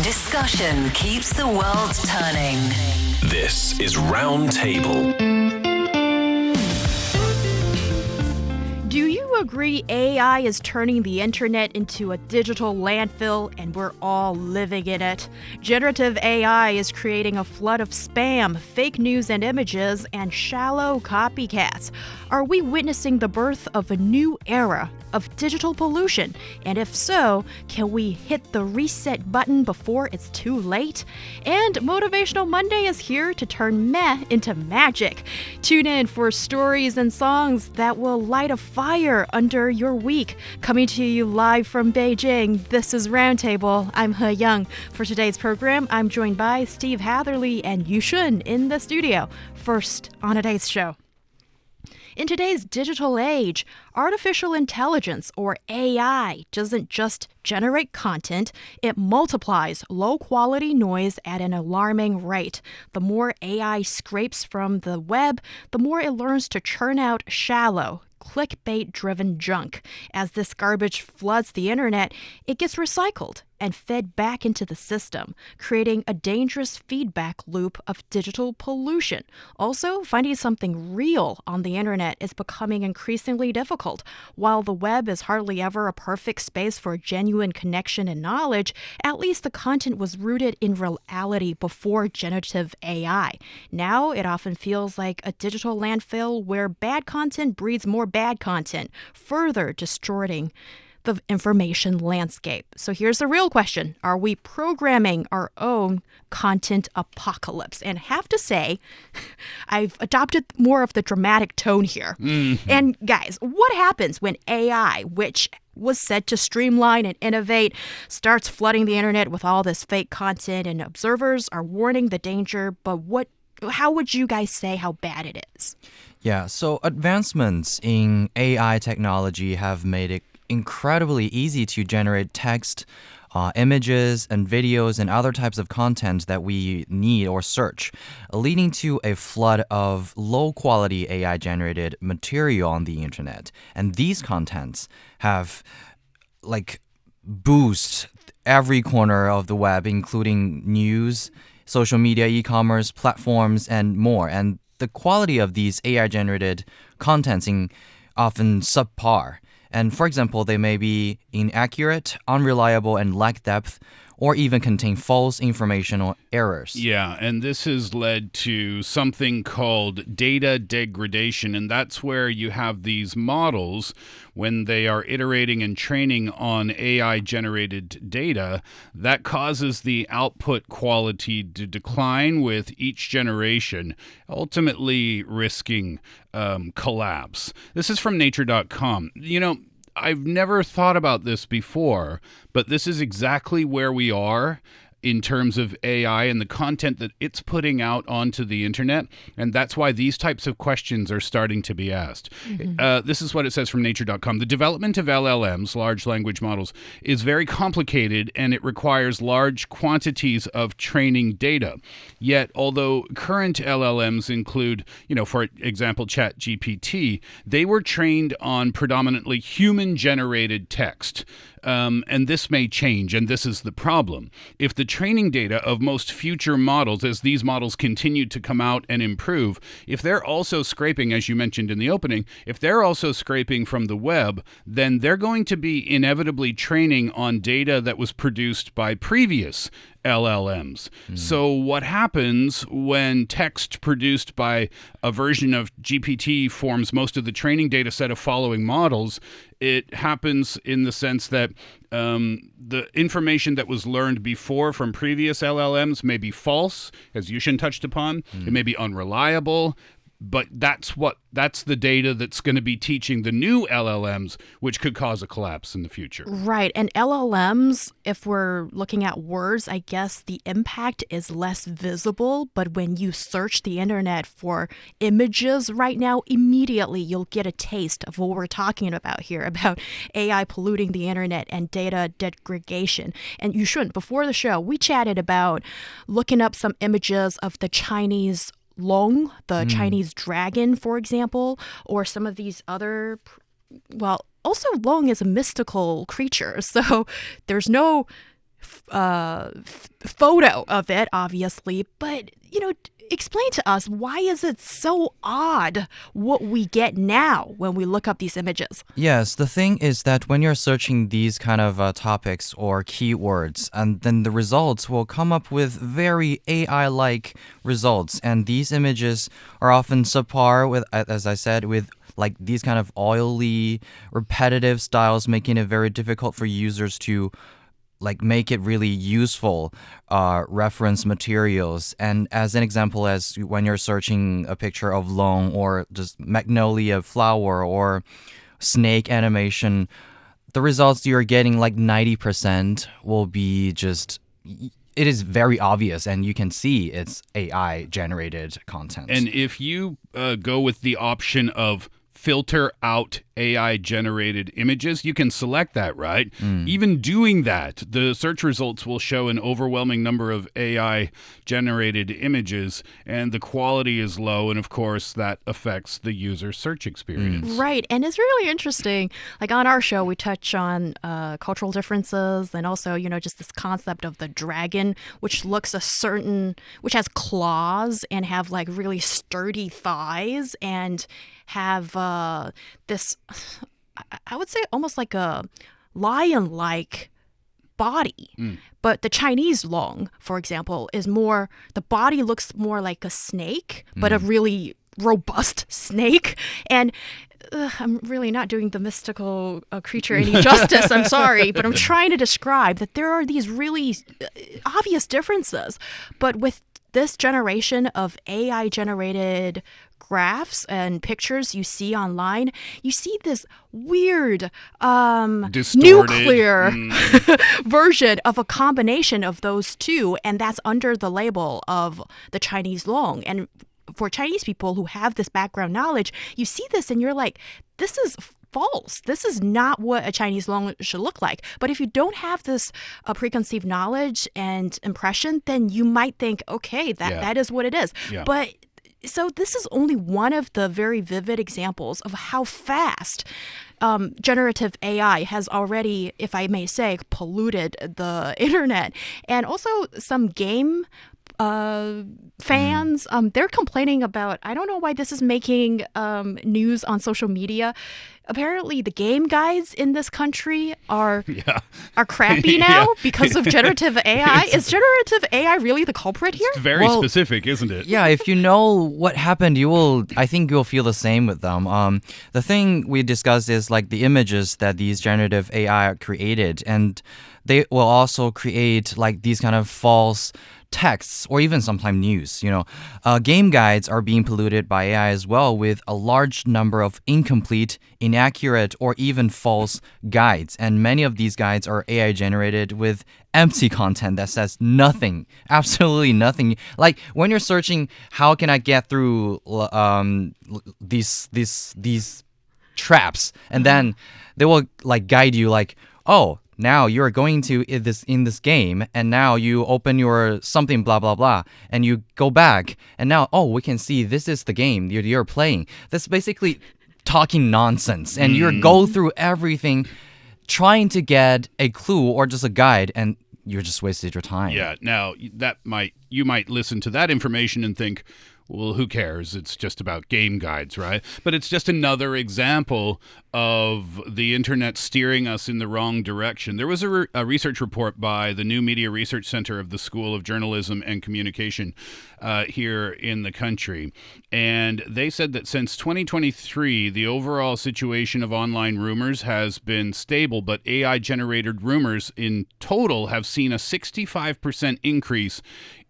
discussion keeps the world turning. This is Roundtable. Do you agree AI is turning the internet into a digital landfill and we're all living in it? Generative AI is creating a flood of spam, fake news and images, and shallow copycats. Are we witnessing the birth of a new era of digital pollution? And if so, can we hit the reset button before it's too late? And Motivational Monday is here to turn meh into magic. Tune in for stories and songs that will light a fire under your week. Coming to you live from Beijing, this is Roundtable. I'm Heyang. For today's program, I'm joined by Steve Hatherly and Yushun in the studio. First on today's show. In today's digital age, artificial intelligence, or AI, doesn't just generate content, it multiplies low-quality noise at an alarming rate. The more AI scrapes from the web, the more it learns to churn out shallow, clickbait-driven junk. As this garbage floods the internet, it gets recycled and fed back into the system, creating a dangerous feedback loop of digital pollution. Also, finding something real on the internet is becoming increasingly difficult. While the web is hardly ever a perfect space for genuine connection and knowledge, at least the content was rooted in reality before generative AI. Now, it often feels like a digital landfill where bad content breeds more bad content, further distorting the information landscape. So here's the real question. Are we programming our own content apocalypse? And have to say, I've adopted more of the dramatic tone here. And guys, what happens when AI, which was said to streamline and innovate, starts flooding the internet with all this fake content, and observers are warning the danger, but how would you guys say how bad it is? Yeah, so advancements in AI technology have made it incredibly easy to generate text, images, and videos and other types of content that we need or search, leading to a flood of low-quality AI-generated material on the internet. And these contents have, boost every corner of the web, including news, social media, e-commerce, platforms, and more. And the quality of these AI-generated contents is often subpar. And for example, they may be inaccurate, unreliable, and lack depth, or even contain false information or errors. Yeah, and this has led to something called data degradation, and that's where you have these models, when they are iterating and training on AI-generated data, that causes the output quality to decline with each generation, ultimately risking collapse. This is from nature.com. I've never thought about this before, but this is exactly where we are in terms of AI and the content that it's putting out onto the internet. And that's why these types of questions are starting to be asked. This is what it says from nature.com. The development of LLMs, large language models, is very complicated and it requires large quantities of training data. Yet, although current LLMs include, for example, ChatGPT, they were trained on predominantly human-generated text. And this may change, and this is the problem. If the training data of most future models, as these models continue to come out and improve, if they're also scraping, as you mentioned in the opening, if they're also scraping from the web, then they're going to be inevitably training on data that was produced by previous LLMs. So what happens when text produced by a version of GPT forms most of the training data set of following models? It happens in the sense that the information that was learned before from previous LLMs may be false, as Yushun touched upon. It may be unreliable. But that's the data that's going to be teaching the new LLMs, which could cause a collapse in the future. Right. And LLMs, if we're looking at words, I guess the impact is less visible. But when you search the internet for images right now, immediately you'll get a taste of what we're talking about here, about AI polluting the internet and data degradation. And Yushun, before the show, we chatted about looking up some images of the Chinese long, the Chinese dragon, for example, or some of these other, also long is a mystical creature. So there's no photo of it, obviously, but explain to us, why is it so odd what we get now when we look up these images? Yes, the thing is that when you're searching these kind of topics or keywords, and then the results will come up with very AI-like results, and these images are often subpar with, as I said, with like these kind of oily, repetitive styles, making it very difficult for users to like make it really useful reference materials. And as an example, as when you're searching a picture of long or just magnolia flower or snake animation, the results you're getting, like 90%, will be just, it is very obvious and you can see it's AI generated content. And if you go with the option of filter out AI generated images, you can select that, right? Even doing that, the search results will show an overwhelming number of AI generated images, and the quality is low, and of course that affects the user search experience. Right, and it's really interesting. Like on our show, we touch on cultural differences, and also, just this concept of the dragon, which which has claws and have like really sturdy thighs and have this, I would say, almost like a lion-like body. But the Chinese long, for example, the body looks more like a snake, but a really robust snake. And I'm really not doing the mystical creature any justice. I'm sorry, but I'm trying to describe that there are these really obvious differences. But with this generation of AI-generated graphs and pictures you see online, you see this weird nuclear version of a combination of those two, and that's under the label of the Chinese long. And for Chinese people who have this background knowledge, you see this and you're like, this is false. This is not what a Chinese long should look like. But if you don't have this preconceived knowledge and impression, then you might think, okay, that is what it is. But so this is only one of the very vivid examples of how fast generative AI has already, if I may say, polluted the internet. And also some game fans, they're complaining about, I don't know why this is making news on social media. Apparently the game guides in this country are crappy now because of generative AI. Is generative AI really the culprit here? It's very specific, isn't it? Yeah, if you know what happened, I think you'll feel the same with them. The thing we discussed is like the images that these generative AI created, and they will also create like these kind of false texts or even sometimes news. Game guides are being polluted by AI as well, with a large number of incomplete, inaccurate, or even false guides. And many of these guides are AI generated with empty content that says nothing, absolutely nothing. Like when you're searching, how can I get through these traps, and then they will like guide you like, oh, now you're going to in this game, and now you open your something blah blah blah, and you go back, and now we can see this is the game you're playing. That's basically talking nonsense, and you go through everything trying to get a clue or just a guide, and you just wasted your time. Yeah. Now you might listen to that information and think, well, who cares? It's just about game guides, right? But it's just another example of the internet steering us in the wrong direction. There was a research report by the New Media Research Center of the School of Journalism and Communication here in the country. And they said that since 2023, the overall situation of online rumors has been stable, but AI-generated rumors in total have seen a 65% increase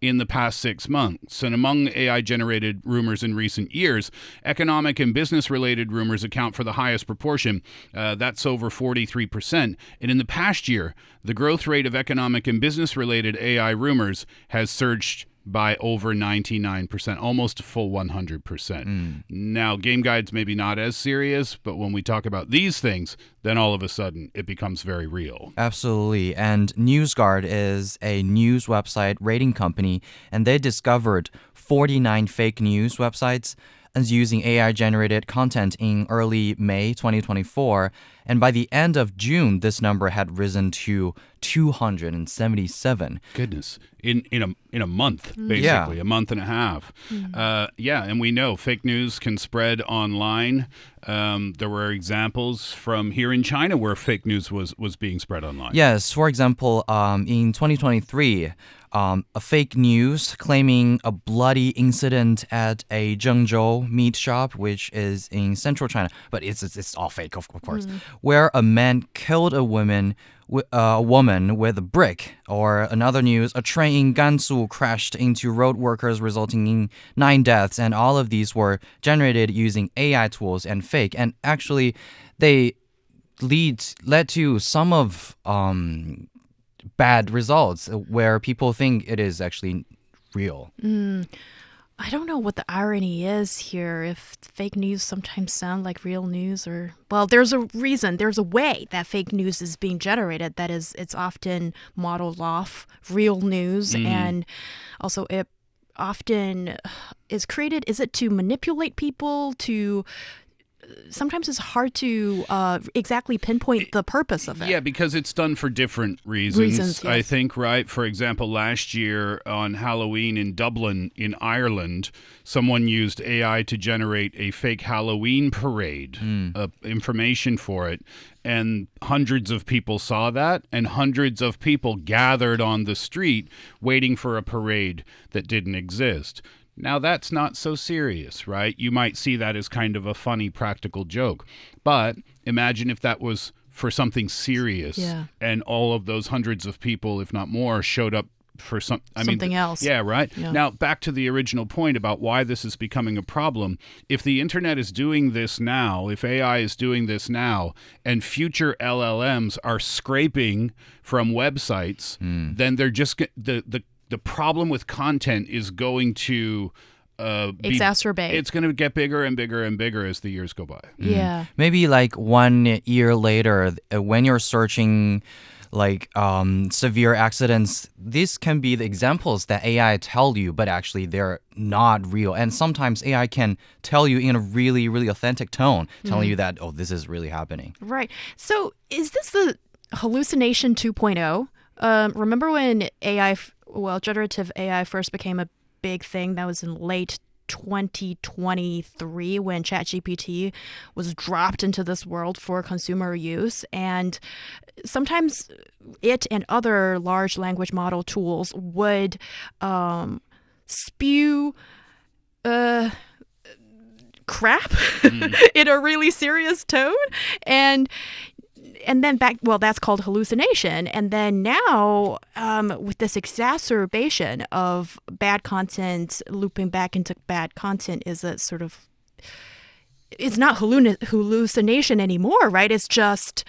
in the past 6 months. And among AI-generated rumors in recent years, economic and business-related rumors account for the highest proportion. That's over 43%. And in the past year, the growth rate of economic and business-related AI rumors has surged by over 99%, almost a full 100%. Now, game guides maybe not as serious, but when we talk about these things, then all of a sudden it becomes very real. Absolutely. And NewsGuard is a news website rating company, and they discovered 49 fake news websites and using AI-generated content in early May 2024. And by the end of June, this number had risen to 277. Goodness, in a month, basically, Yeah. a month and a half. And we know fake news can spread online. There were examples from here in China where fake news was being spread online. Yes, for example, in 2023, a fake news claiming a bloody incident at a Zhengzhou meat shop, which is in central China, but it's all fake, of course, where a man killed a woman with a brick. Or another news, a train in Gansu crashed into road workers, resulting in 9 deaths, and all of these were generated using AI tools and fake, and actually they led to some of bad results where people think it is actually real. I don't know what the irony is here. If fake news sometimes sound like real news, or well, there's a reason, there's a way that fake news is being generated. That is, it's often modeled off real news, and also it often is created. Is it to manipulate people? Sometimes it's hard to exactly pinpoint the purpose of it. Yeah, because it's done for different reasons. Yes. I think, right? For example, last year on Halloween in Dublin, in Ireland, someone used AI to generate a fake Halloween parade, information for it. And hundreds of people saw that, and hundreds of people gathered on the street waiting for a parade that didn't exist. Now, that's not so serious, right? You might see that as kind of a funny practical joke. But imagine if that was for something serious, and all of those hundreds of people, if not more, showed up for something else. Yeah, right? Yeah. Now, back to the original point about why this is becoming a problem. If the internet is doing this now, if AI is doing this now, and future LLMs are scraping from websites, then they're just the problem with content is going to Exacerbate. It's going to get bigger and bigger and bigger as the years go by. Yeah. Maybe like 1 year later, when you're searching like severe accidents, these can be the examples that AI tell you, but actually they're not real. And sometimes AI can tell you in a really, really authentic tone, telling you that, oh, this is really happening. Right. So is this the hallucination 2.0? Remember when generative AI first became a big thing? That was in late 2023 when ChatGPT was dropped into this world for consumer use. And sometimes it and other large language model tools would spew crap in a really serious tone. And then that's called hallucination. And then now, with this exacerbation of bad content, looping back into bad content is a sort of, it's not hallucination anymore, right? It's just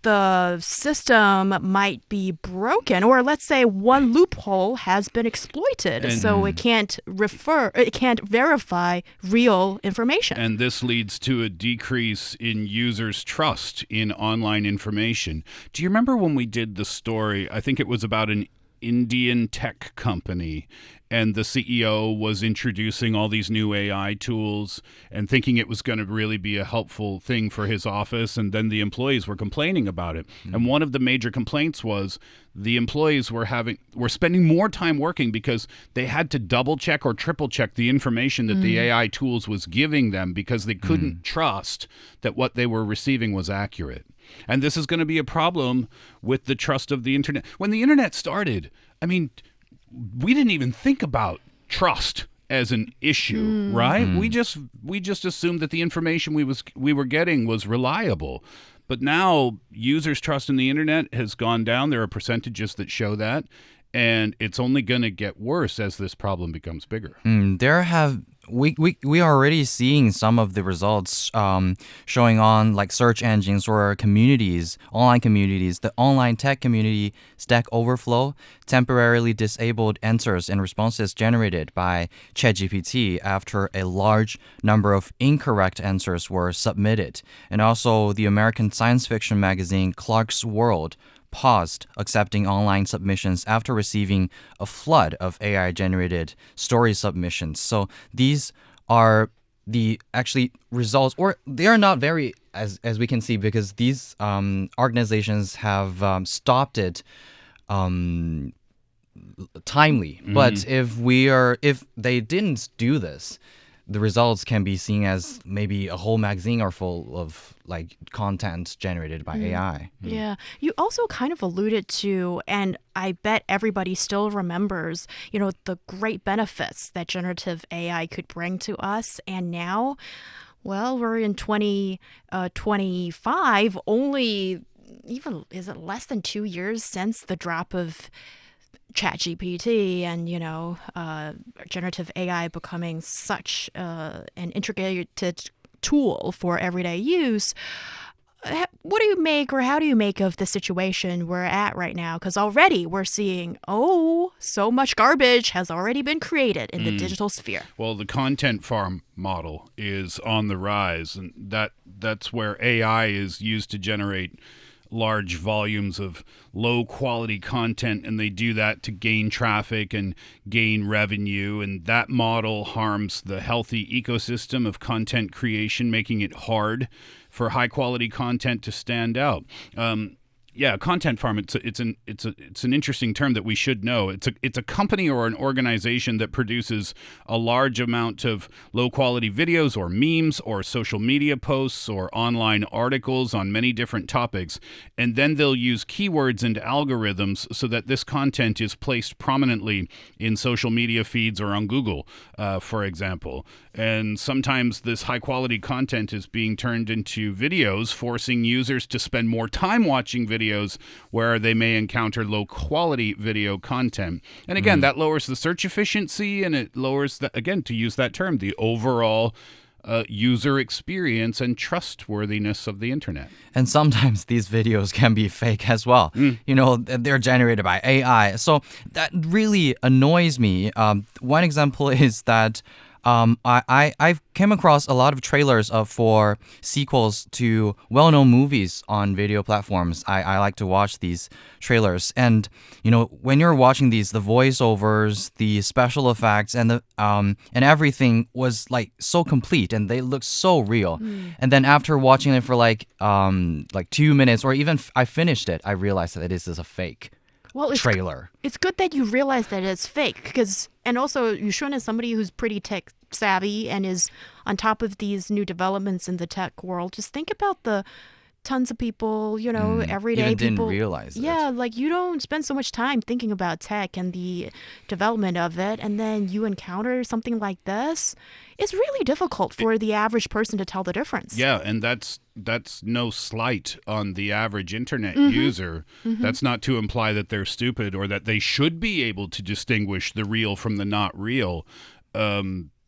the system might be broken, or let's say one loophole has been exploited, so it can't verify real information. And this leads to a decrease in users' trust in online information. Do you remember when we did the story? I think it was about an Indian tech company, and the CEO was introducing all these new AI tools and thinking it was going to really be a helpful thing for his office, and then the employees were complaining about it. And one of the major complaints was the employees were spending more time working because they had to double check or triple check the information that the AI tools was giving them because they couldn't trust that what they were receiving was accurate. And this is going to be a problem with the trust of the internet. When the internet started, I mean, we didn't even think about trust as an issue, right? We just assumed that the information we were getting was reliable. But now users' trust in the internet has gone down. There are percentages that show that, and it's only going to get worse as this problem becomes bigger. We are already seeing some of the results showing on like search engines or communities, online communities. The online tech community Stack Overflow temporarily disabled answers and responses generated by ChatGPT after a large number of incorrect answers were submitted. And also the American science fiction magazine Clark's World paused accepting online submissions after receiving a flood of AI-generated story submissions. So these are the actually results, or they are not very as we can see, because these organizations have stopped it timely. But if they didn't do this, the results can be seen as maybe a whole magazine are full of like content generated by AI. Yeah. You also kind of alluded to, and I bet everybody still remembers, the great benefits that generative AI could bring to us. And now, well, we're in 2025, only even, is it less than 2 years since the drop of ChatGPT and, generative AI becoming such an integrated tool for everyday use. What do you make, or how do you make of the situation we're at right now? Because already we're seeing, so much garbage has already been created in the digital sphere. Well, the content farm model is on the rise, and that's where AI is used to generate large volumes of low quality content, and they do that to gain traffic and gain revenue, and that model harms the healthy ecosystem of content creation, making it hard for high quality content to stand out. Content farm. It's an interesting term that we should know. It's a company or an organization that produces a large amount of low quality videos or memes or social media posts or online articles on many different topics, and then they'll use keywords and algorithms so that this content is placed prominently in social media feeds or on Google, for example. And sometimes this high quality content is being turned into videos, forcing users to spend more time watching videos where they may encounter low quality video content. And again, that lowers the search efficiency, and it lowers, to use that term, the overall user experience and trustworthiness of the internet. And sometimes these videos can be fake as well. They're generated by AI. So that really annoys me. One example is that I've came across a lot of trailers for sequels to well-known movies on video platforms. I like to watch these trailers, and when you're watching these, the voiceovers, the special effects, and the and everything was like so complete, and they look so real. And then after watching it for like 2 minutes, or even I finished it, I realized that this is a fake trailer. It's good that you realize that it's fake, and also Yushun is somebody who's pretty tech savvy and is on top of these new developments in the tech world. Just think about the tons of people, everyday even people. Didn't realize it. Yeah, like you don't spend so much time thinking about tech and the development of it, and then you encounter something like this. It's really difficult for the average person to tell the difference. Yeah, and that's no slight on the average internet user. That's not to imply that they're stupid or that they should be able to distinguish the real from the not real,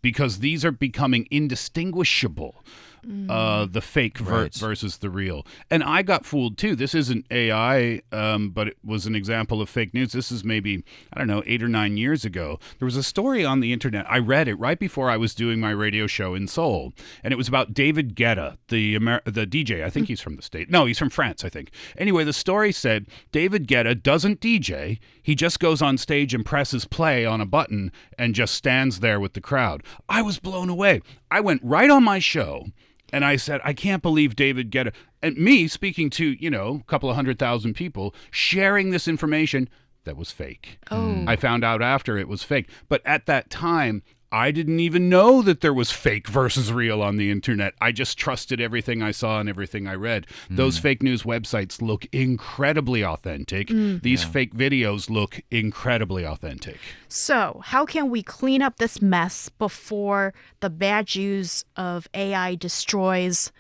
because these are becoming indistinguishable. The fake versus the real. And I got fooled too. This isn't AI, but it was an example of fake news. This is maybe, 8 or 9 years ago. There was a story on the internet. I read it right before I was doing my radio show in Seoul. And it was about David Guetta, the DJ. I think he's from the States. No, he's from France, I think. Anyway, the story said David Guetta doesn't DJ. He just goes on stage and presses play on a button and just stands there with the crowd. I was blown away. I went right on my show and I said, I can't believe David Guetta, and me speaking to, a couple of 100,000 people, sharing this information that was fake. I found out after it was fake. But at that time, I didn't even know that there was fake versus real on the internet. I just trusted everything I saw and everything I read. Those fake news websites look incredibly authentic. These fake videos look incredibly authentic. So, how can we clean up this mess before the bad use of AI destroys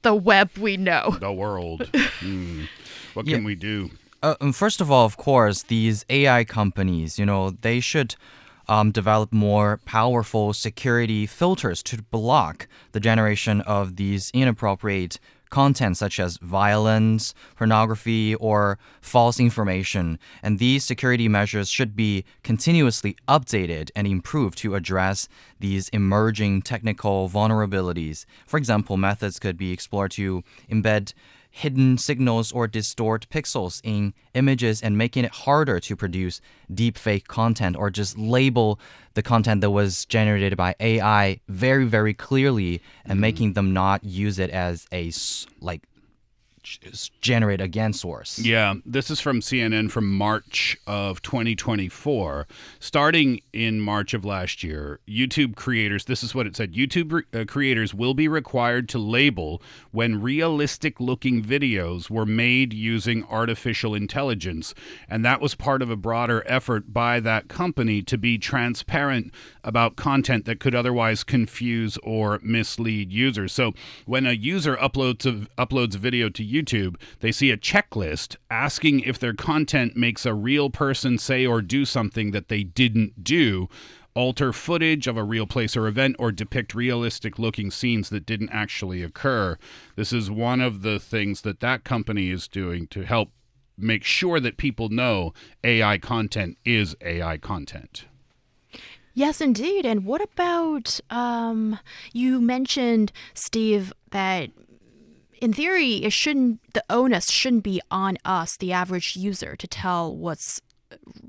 the web we know? The world. What can we do? First of all, of course, these AI companies, they should develop more powerful security filters to block the generation of these inappropriate content such as violence, pornography, or false information. And these security measures should be continuously updated and improved to address these emerging technical vulnerabilities. For example, methods could be explored to embed hidden signals or distort pixels in images and making it harder to produce deepfake content or just label the content that was generated by AI very, very clearly and making them not use it as a generate again source. Yeah, this is from CNN from March of 2024. Starting in March of last year, YouTube creators, this is what it said, YouTube creators will be required to label when realistic-looking videos were made using artificial intelligence. And that was part of a broader effort by that company to be transparent about content that could otherwise confuse or mislead users. So when a user uploads a video to YouTube, they see a checklist asking if their content makes a real person say or do something that they didn't do, alter footage of a real place or event, or depict realistic-looking scenes that didn't actually occur. This is one of the things that company is doing to help make sure that people know AI content is AI content. Yes, indeed. And what about, you mentioned, Steve, that in theory, the onus shouldn't be on us, the average user, to tell what's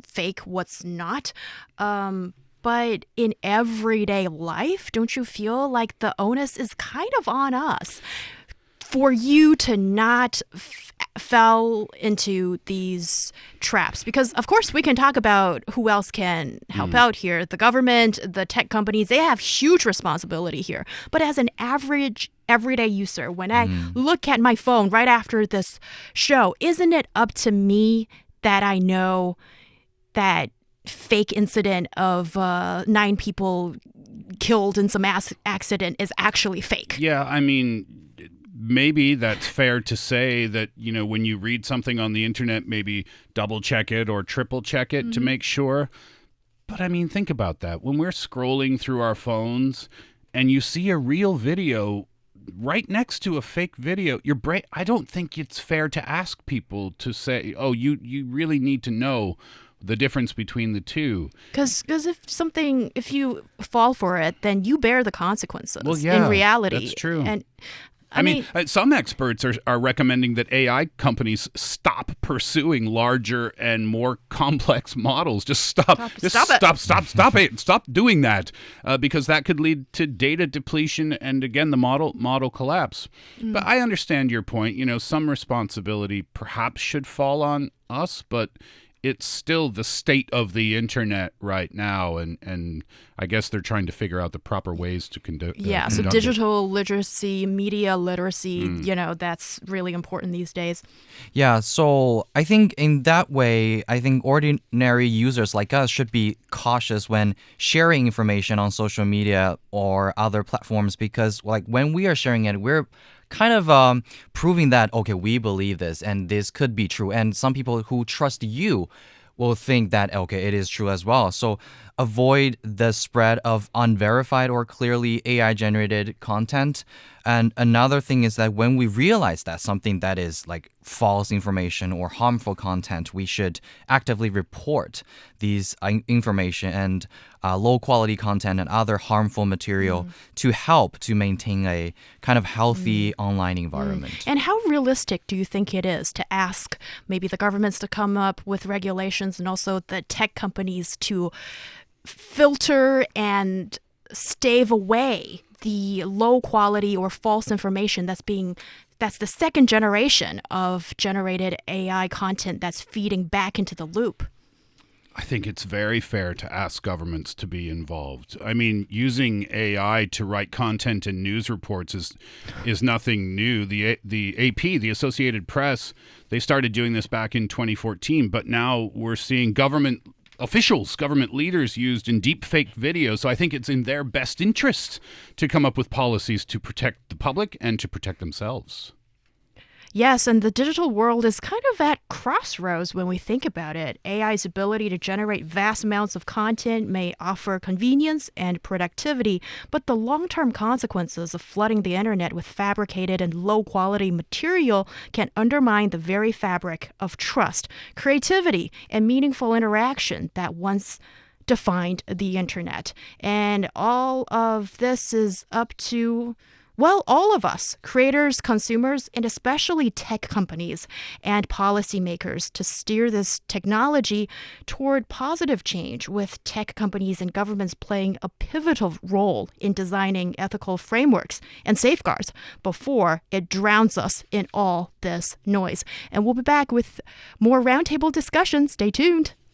fake, what's not. But in everyday life, don't you feel like the onus is kind of on us for you to not fell into these traps? Because, of course, we can talk about who else can help out here. The government, the tech companies, they have huge responsibility here. But as an average everyday user, when I look at my phone right after this show, isn't it up to me that I know that fake incident of 9 people killed in some accident is actually fake? Yeah, I mean, maybe that's fair to say that, when you read something on the internet, maybe double check it or triple check it to make sure. But I mean, think about that. When we're scrolling through our phones and you see a real video right next to a fake video, I don't think it's fair to ask people to say, oh, you really need to know the difference between the two. Because if you fall for it, then you bear the consequences. Well, yeah, in reality. That's true. And I mean, some experts are recommending that AI companies stop pursuing larger and more complex models. Just stop it. Stop doing that, because that could lead to data depletion and, again, the model collapse. But I understand your point. Some responsibility perhaps should fall on us, but it's still the state of the internet right now, and I guess they're trying to figure out the proper ways to conduct. So digital literacy, media literacy, that's really important these days. Yeah, so I think in that way, ordinary users like us should be cautious when sharing information on social media or other platforms, because when we are sharing it, we're kind of proving that, okay, we believe this and this could be true. And some people who trust you will think that, okay, it is true as well. So avoid the spread of unverified or clearly AI-generated content. And another thing is that when we realize that something that is like false information or harmful content, we should actively report these information and low-quality content and other harmful material to help to maintain a kind of healthy online environment. And how realistic do you think it is to ask maybe the governments to come up with regulations and also the tech companies to filter and stave away the low quality or false information that's the second generation of generated AI content that's feeding back into the loop? I think it's very fair to ask governments to be involved. I mean, using AI to write content and news reports is nothing new. The AP, the Associated Press, they started doing this back in 2014, but now we're seeing government officials, government leaders used in deepfake videos. So I think it's in their best interest to come up with policies to protect the public and to protect themselves. Yes, and the digital world is kind of at crossroads when we think about it. AI's ability to generate vast amounts of content may offer convenience and productivity, but the long-term consequences of flooding the internet with fabricated and low-quality material can undermine the very fabric of trust, creativity, and meaningful interaction that once defined the internet. And all of this is up to Well, all of us, creators, consumers, and especially tech companies and policymakers, to steer this technology toward positive change, with tech companies and governments playing a pivotal role in designing ethical frameworks and safeguards before it drowns us in all this noise. And we'll be back with more roundtable discussion. Stay tuned.